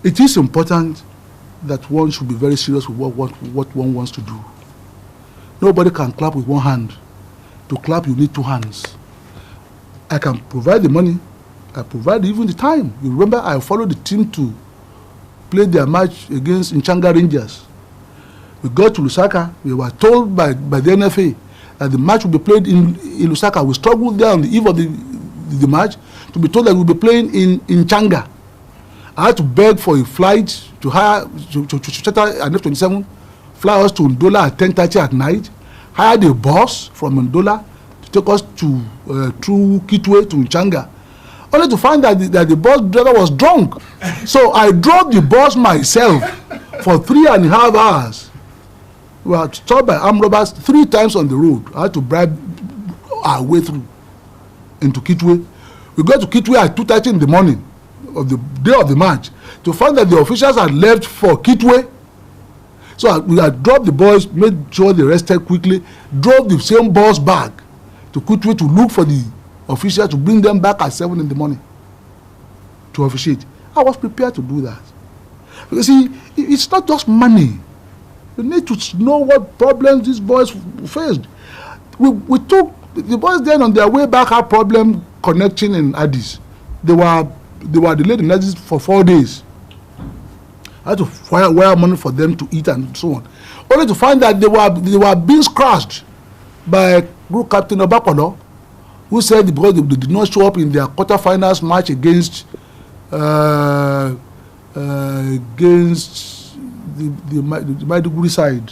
it is important that one should be very serious with what one wants to do. Nobody can clap with one hand. To clap, you need two hands. I can provide the money. I provide even the time. You remember, I followed the team to play their match against Nchanga Rangers. We got to Lusaka. We were told by the NFA that the match would be played in Lusaka. We struggled there on the eve of the match to be told that we'll be playing in Nchanga. I had to beg for a flight to hire to charter an F-27, fly us to Ndola at 10:30 at night, hired a bus from Ndola to take us to through Kitwe to Nchanga, only to find that the bus driver was drunk. So I drove the bus myself for 3.5 hours. We were stopped by armed robbers 3 times on the road. I had to bribe our way through into Kitwe. We got to Kitwe at 2:30 in the morning of the day of the match to find that the officials had left for Kitwe. So we had dropped the boys, made sure they rested quickly, drove the same bus back to Kitwe to look for the officials to bring them back at 7 in the morning to officiate. I was prepared to do that. Because see, it's not just money. You need to know what problems these boys faced. We took the boys then on their way back had problem connecting in Addis. They were delayed in Addis for 4 days. I had to wire money for them to eat and so on. Only to find that they were being scratched by Group Captain Obakono, who said because they did not show up in their quarterfinals match against the Maiduguri side,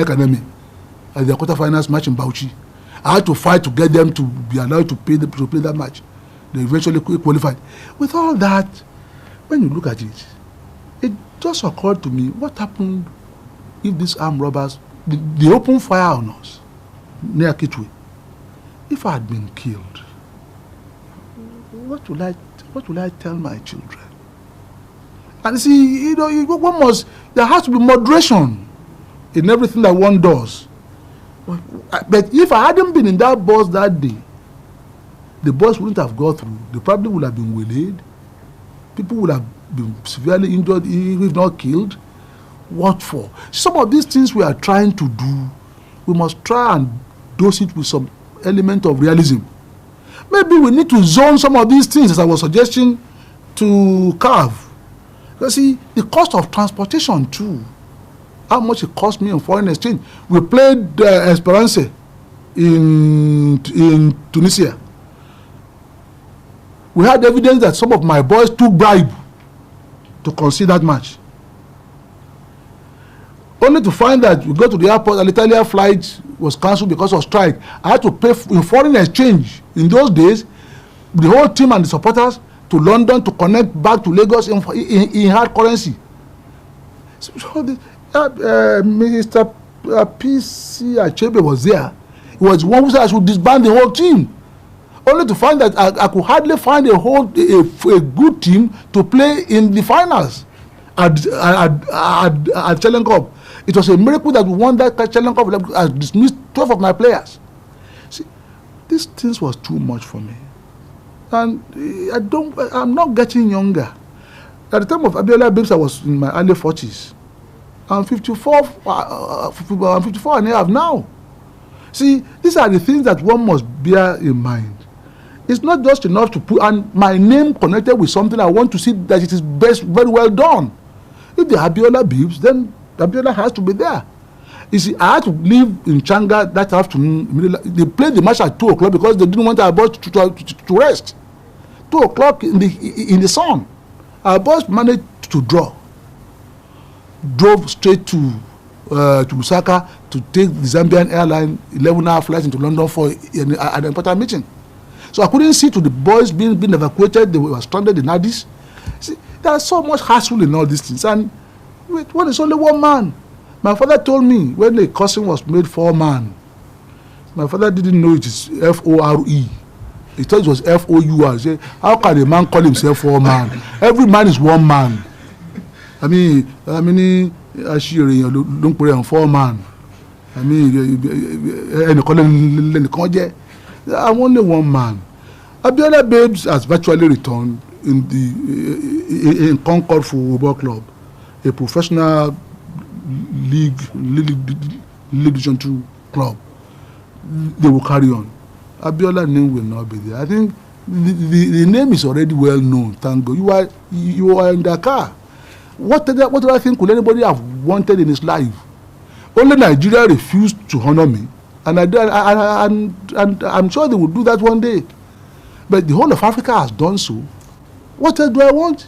Academy, at their quarterfinals match in Bauchi. I had to fight to get them to be allowed to play that match. They eventually qualified. With all that, when you look at it, it just occurred to me, what happened if these armed robbers, they opened fire on us near Kitwe? If I had been killed, what will I tell my children? And see, there has to be moderation in everything that one does. But if I hadn't been in that bus that day, the bus wouldn't have gone through. They probably would have been waylaid. People would have been severely injured, if not killed. What for? Some of these things we are trying to do, we must try and dose it with some element of realism. Maybe we need to zone some of these things, as I was suggesting, to carve. You see, the cost of transportation too, how much it cost me in foreign exchange. We played Esperance in Tunisia. We had evidence that some of my boys took bribe to concede that match. Only to find that we go to the airport and the Italian flight was cancelled because of strike. I had to pay in foreign exchange. In those days, the whole team and the supporters to London to connect back to Lagos in hard currency. So Mr. P.C. Achebe was there. He was one who said I should disband the whole team. Only to find that I could hardly find a good team to play in the finals at Challenge Cup. It was a miracle that we won that Challenge Cup. I dismissed 12 of my players. See, these things was too much for me. And I'm not getting younger. At the time of Abiola Babes, I was in my early 40s. I'm 54 and a half now. See, these are the things that one must bear in mind. It's not just enough to put and my name connected with something. I want to see that it is very well done. If the Abiola Babes, then Abiola has to be there. You see, I had to leave in Changa that afternoon. They played the match at 2 o'clock because they didn't want our boys to rest. 2 o'clock in the sun. Our boys managed to drove straight to Lusaka to take the Zambian airline 11-hour flight into London for an important meeting. So I couldn't see to the boys being evacuated. They were stranded in Addis. See, there's so much hassle in all these things. And wait, what is only one man? My father told me when the cousin was made 4-man. My father didn't know it is F-O-R-E. He thought it was F-O-U-R. He said, how can a man call himself 4-man? Every man is one man. I mean, don't put it on 4-man. I mean, I'm only one man. Abiola Babes has virtually returned. in Concord Football Club, a professional league Division 2 club, they will carry on. Abiola's name will not be there. I think the name is already well known. Thank God. You are in Dakar. What other thing could anybody have wanted in his life? Only Nigeria refused to honor me, and I'm sure they will do that one day. But the whole of Africa has done so. What else do I want?